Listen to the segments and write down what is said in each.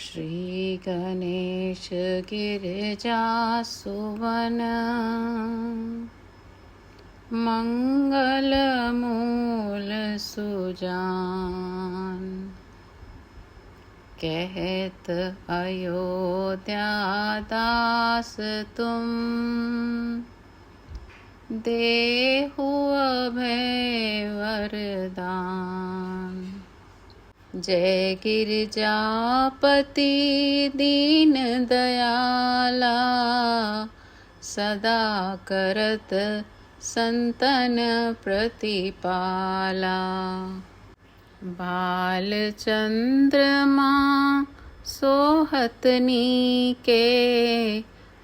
श्री गणेश गिरिजासुवन मंगल मूल सुजान। कहत अयोध्या दास तुम देहु अभय वरदान। जय गिरिजापति दीन दयाला सदा करत संतन प्रतिपाला। बाल चंद्रमा सोहतनी के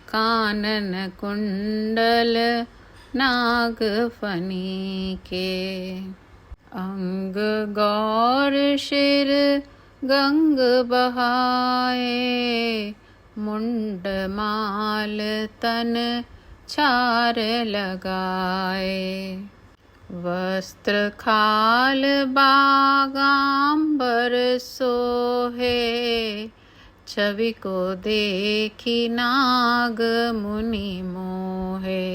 कानन कुंडल नागफनी के। अंग गौर शिर गंग बहाए मुंड माल तन चार लगाए। वस्त्र खाल बागांबर सोहे छवि को देखी नाग मुनि मोहे।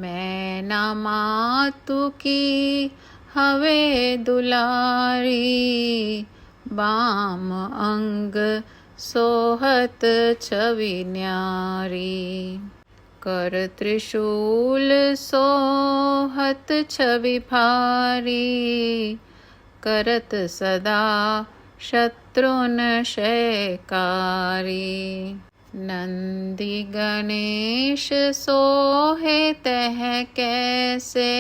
मैना मातु की हवे दुलारी बाम अंग सोहत छवि न्यारी। कर त्रिशूल सोहत छवि भारी करत सदा शत्रुन शयकारी। नंदी गणेश सोहे तह कैसे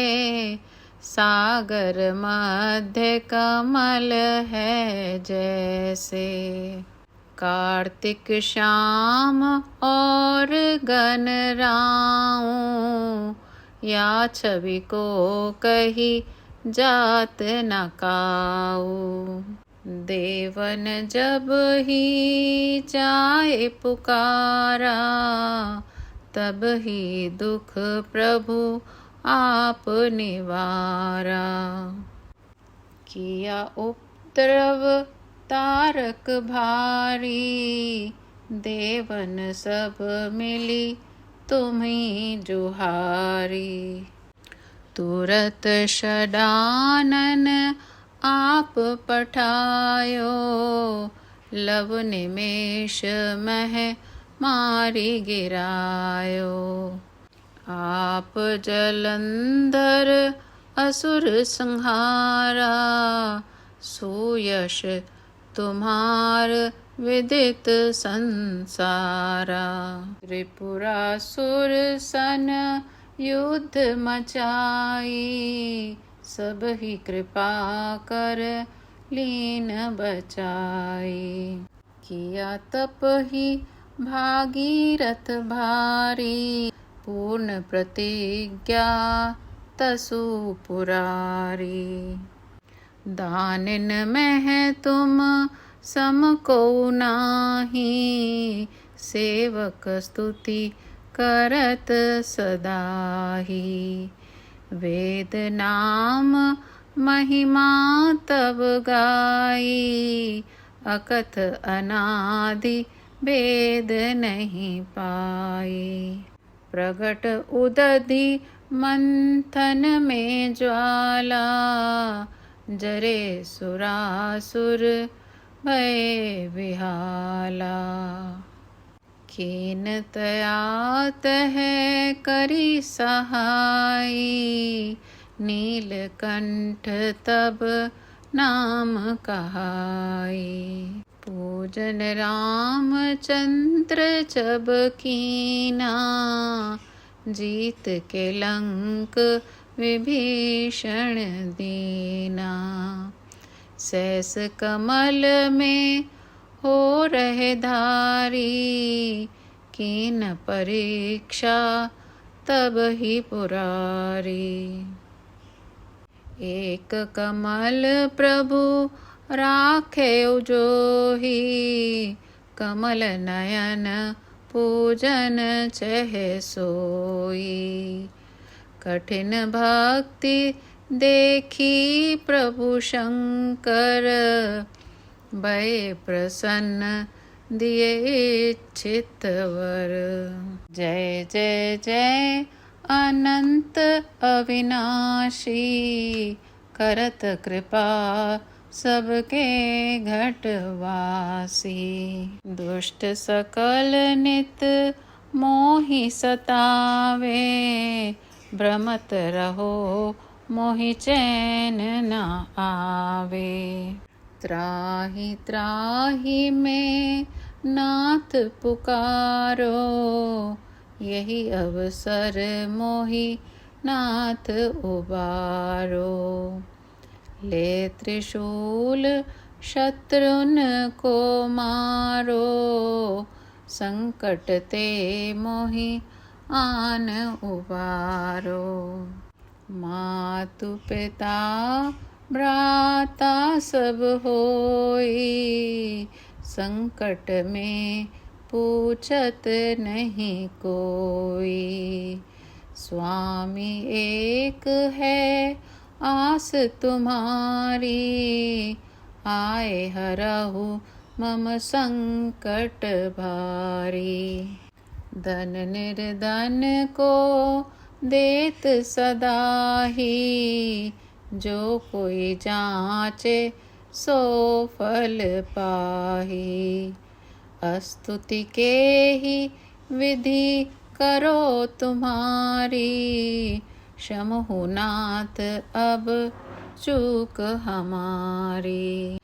सागर मध्य कमल है जैसे। कार्तिक श्याम और गणराऊ या छवि को कही जात न काऊ। देवन जब ही जाए पुकारा तब ही दुख प्रभु आप निवारा। किया उपद्रव तारक भारी देवन सब मिली तुम्हीं जुहारी। तुरत षडानन आप पठायो लव निमेष मह मारी गिरायो। आप जलंधर असुर संहारा सुयश तुम्हार विदित संसारा। त्रिपुरासुर सन युद्ध मचाई सब ही कृपा कर लीन बचाई। किया तप ही भागीरथ भारी पूर्ण प्रतिज्ञा तसु पुरारी। दानिन में तुम सम को नाही सेवक स्तुति करत सदाही। वेद नाम महिमा तब गाई अकथ अनादि भेद नहीं पाई। प्रगट उदधि मंथन में ज्वाला जरे सुरासुर भय विहाला। कीन तयात है करी सहाई नीलकंठ तब नाम कहाई। पूजन रामचंद्र जब कीना जीत के लंक विभीषण दीना। सैस कमल में हो रहे धारी कीन परीक्षा तब ही पुरारी। एक कमल प्रभु राखे जोही कमल नयन पूजन चह सोई। कठिन भक्ति देखी प्रभु शंकर भये प्रसन्न दिए इच्छित वर। जय जय जय अनंत अविनाशी, करत कृपा सबके घटवासी। दुष्ट सकल नित मोहि सतावे, भ्रमत रहो मोहि चैन न आवे। त्राहि त्राहि में नाथ पुकारो, यही अवसर मोहि नाथ उबारो। ले त्रिशूल शत्रुन को मारो, संकट ते मोहि आन उबारो। मातु पिता भ्राता सब होई, संकट में पूछत नहीं कोई। स्वामी एक है आस तुम्हारी, आए हरहु मम संकट भारी। धन निर्धन को देत सदाही, जो कोई जांचे सो फल पाही। स्तुति के ही विधि करो तुम्हारी, क्षमहु नाथ अब चूक हमारी।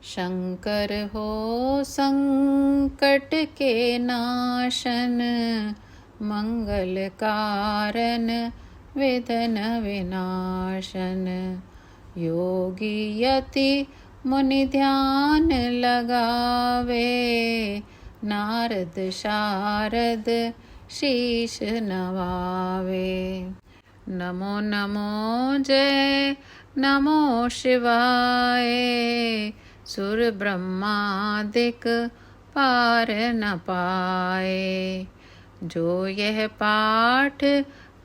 शंकर हो संकट के नाशन, मंगल कारण विघ्न विनाशन। योगी यति मुनि ध्यान लगावे, नारद शारद शीश नवावे। नमो नमो जय नमो शिवाय, सुर ब्रह्मादिक पार न पाए। जो यह पाठ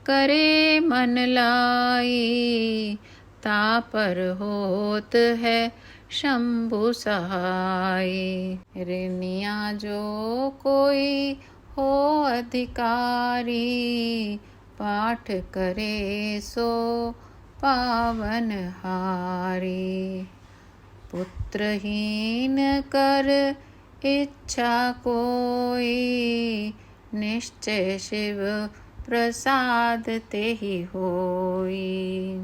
करे मन लाई, तापर होत है शंभु सहाय। ऋनिया जो कोई हो अधिकारी, पाठ करे सो पावन हारी। पुत्रहीन कर इच्छा कोई, निश्चय शिव प्रसाद तेहि होई।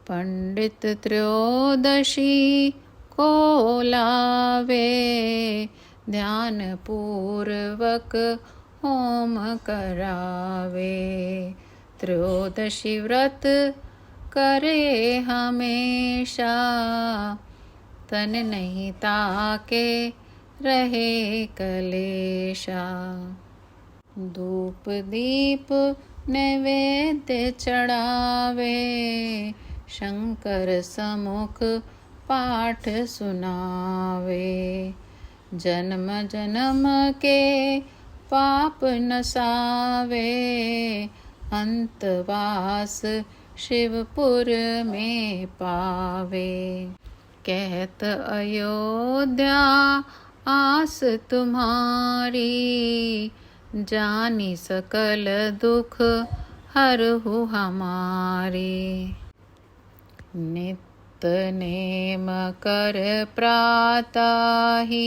पंडित त्रयोदशी को लावे, ध्यान पूर्वक होम करावे। त्रयोदशी व्रत करे हमेशा, तन नहीं ताके रहे कलेशा। धूप दीप नैवेद्य चढ़ावे, शंकर समुख पाठ सुनावे। जन्म जन्म के पाप नसावे, अंतवास शिवपुर में पावे। कहत अयोध्या आस तुम्हारी, जानी सकल दुख हरहु हमारी। नित नेम कर प्रातहि,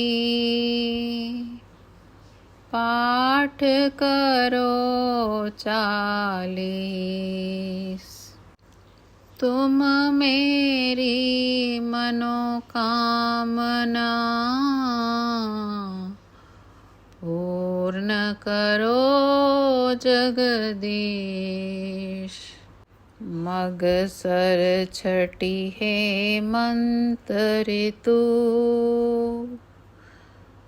पाठ करो 40। तुम मेरी मनोकामना, पूर्ण करो जगदीश। मगसर छठी हेमंत ऋतु,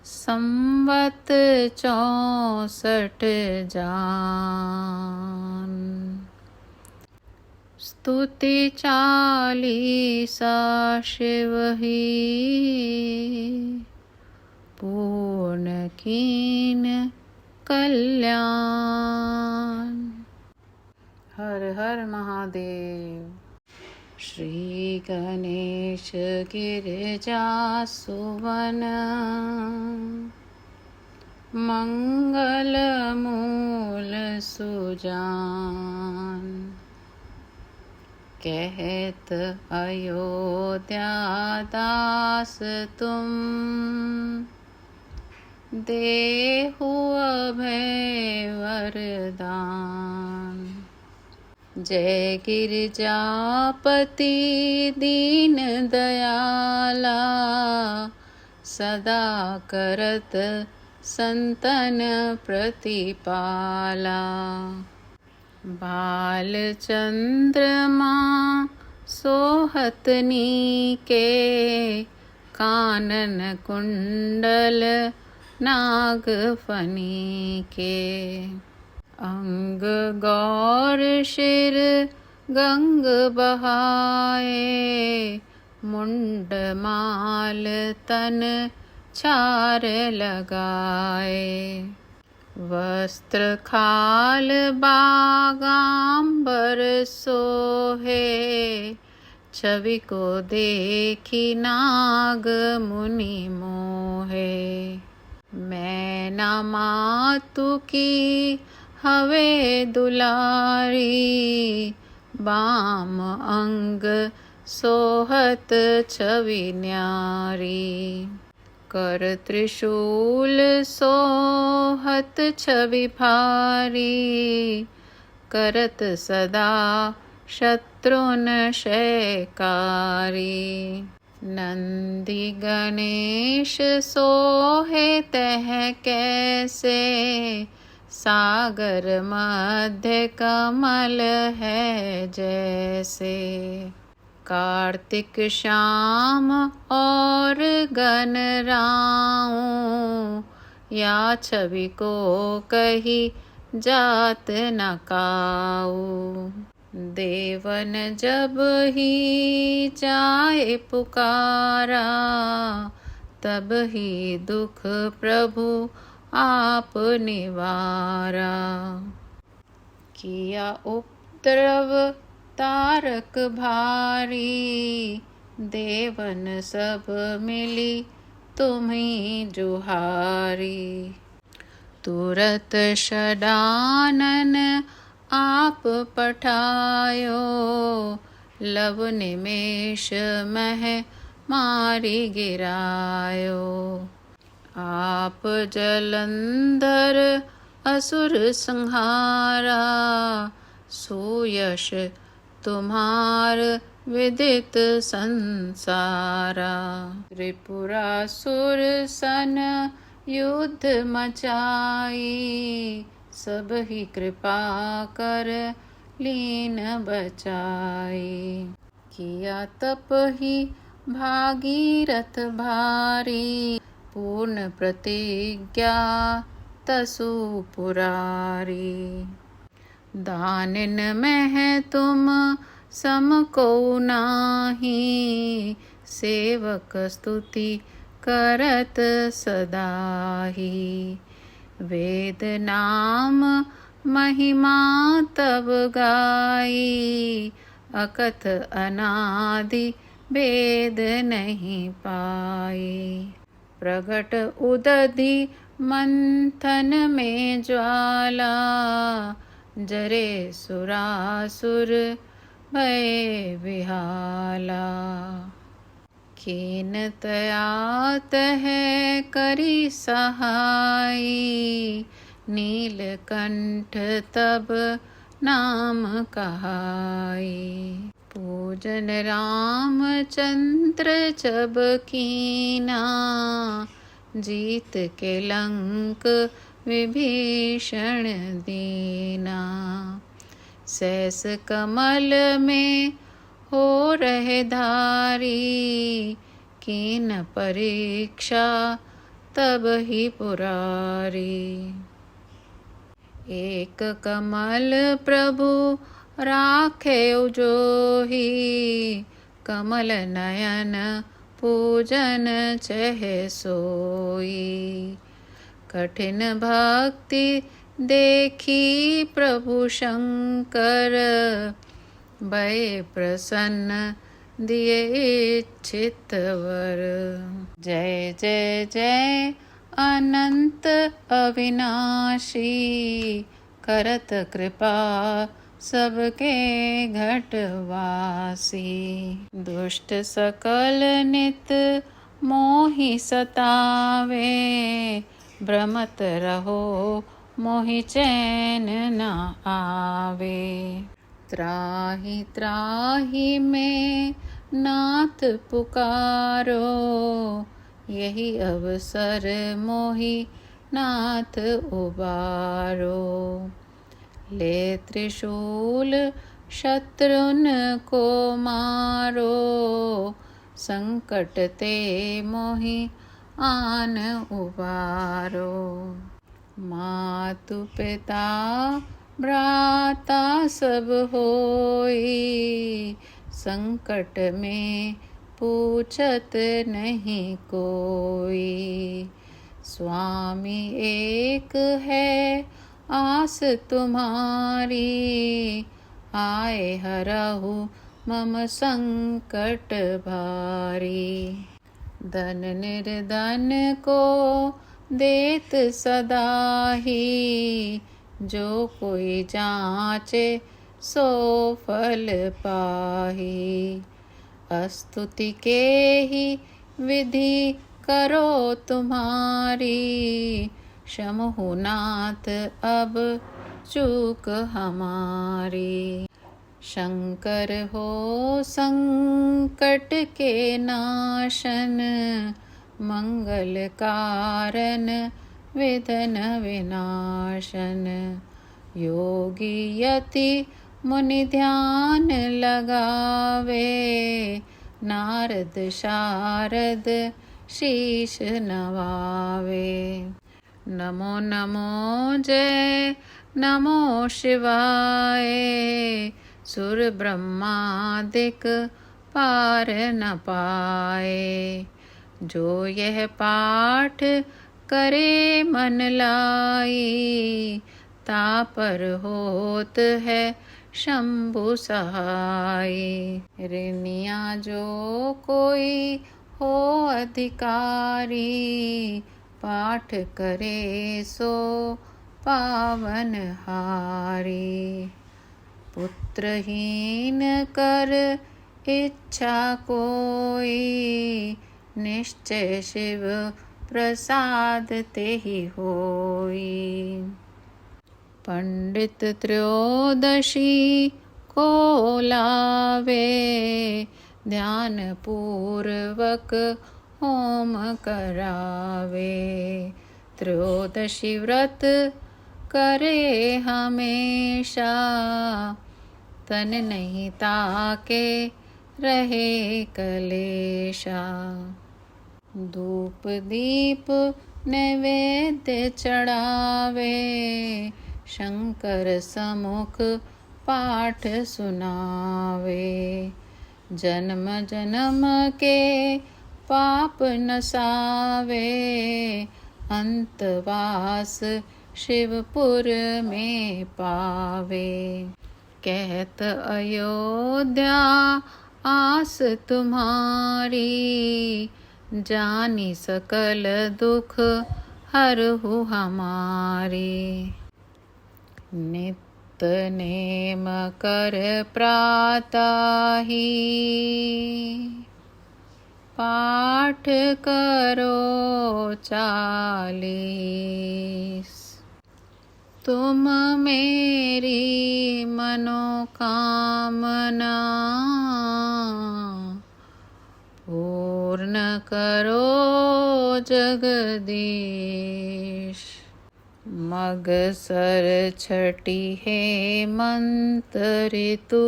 संवत 64 जान। स्तुति 40 शिव ही, पूर्ण कीन कल्याण। हर हर महादेव। श्री गणेश गिरिजा सुवन मंगल मूल सुजान। कहत अयोध्या दास तुम देहु अभय वरदान। जय गिरिजापति दीन दयाला सदा करत संतन प्रतिपाला। बाल चंद्रमा सोहतनी के कानन कुंडल नागफनी के। अंग गौर शिर गंग बहाए मुंड माल तन चार लगाए। वस्त्र खाल बागांबर सोहे छवि को देखी नाग मुनि मोहे। मैना मातु की हवे दुलारी बाम अंग सोहत छवि न्यारी। कर त्रिशूल सोहत छवि भारी करत सदा शत्रुन शयकारी। नंदी गणेश सोहे तह कैसे सागर मध्य कमल है जैसे। कार्तिक श्याम और गणराऊ या छवि को कही जात न काऊ। देवन जब ही जाए पुकारा तब ही दुख प्रभु आप निवारा। किया उपद्रव तारक भारी देवन सब मिली तुम्हीं जुहारी। तुरत षडानन आप पठायो लव निमेष मह मारी गिरायो। आप जलंधर असुर संहारा सुयश तुम्हार विदित संसारा। त्रिपुरासुर सन युद्ध मचाई सब ही कृपा कर लीन बचाई। किया तप ही भागीरथ भारी पूर्ण प्रतिज्ञा तसु पुरारी। दानिन में तुम सम को नाही सेवक स्तुति करत सदाही। वेद नाम महिमा तब गाई अकथ अनादि भेद नहीं पाई। प्रगट उदधि मंथन में ज्वाला जरे सुरासुर भय विहाला। कीन तयात है करी सहाई नीलकंठ तब नाम कहाई। पूजन रामचंद्र जब कीना जीत के लंक विभीषण दीना। सहस कमल में हो रहे धारी कीन परीक्षा तब ही पुरारी। एक कमल प्रभु राखे जोही कमल नयन पूजन चह सोई। कठिन भक्ति देखी प्रभु शंकर भय प्रसन्न दिए इच्छित वर। जय जय जय अनंत अविनाशी, करत कृपा सबके घटवासी। दुष्ट सकल नित मोहि सतावे, भ्रमत रहो मोहि चैन न आवे। त्राहि त्राहि में नाथ पुकारो, यही अवसर मोहि नाथ उबारो। ले त्रिशूल शत्रुन को मारो, संकट ते मोहि आन उबारो। मातु पिता भ्राता सब होई, संकट में पूछत नहीं कोई। स्वामी एक है आस तुम्हारी, आए हरहु मम संकट भारी। धन निर्धन को देत सदाही, जो कोई जांचे सो फल पाही। स्तुति के ही विधि करो तुम्हारी, क्षमहु नाथ अब चूक हमारी। शंकर हो संकट के नाशन, मंगल कारण विघ्न विनाशन। योगी यति मुनि ध्यान लगावे, नारद शारद शीश नवावे। नमो नमो जय नमो शिवाय, सुर ब्रह्मादिक पार न पाए। जो यह पाठ करे मन लाई, तापर होत है शंभु सहाय। ऋनिया जो कोई हो अधिकारी, पाठ करे सो पावन हारी। पुत्रहीन कर इच्छा कोई, निश्चय शिव प्रसाद तेहि होई। पंडित त्रयोदशी को लावे, ध्यान पूर्वक होम करावे। त्रयोदशी व्रत करे हमेशा, तन नहीं ताके रहे कलेशा। धूप दीप नैवेद्य चढ़ावे, शंकर समुख पाठ सुनावे। जन्म जन्म के पाप नसावे, अंतवास शिवपुर में पावे। कहत अयोध्या आस तुम्हारी, जानी सकल दुख हरहु हमारी। नित नेम कर प्रातहि, पाठ करो 40। तुम मेरी मनोकामना, पूर्ण करो जगदीश। मगसर छठी हेमंत ऋतु,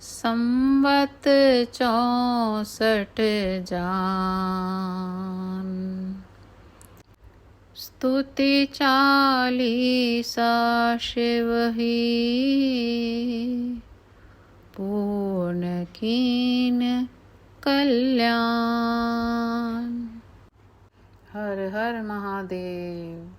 संवत 64 जान। स्तुति 40 शिव ही, पूर्ण कीन कल्याण। हर हर महादेव।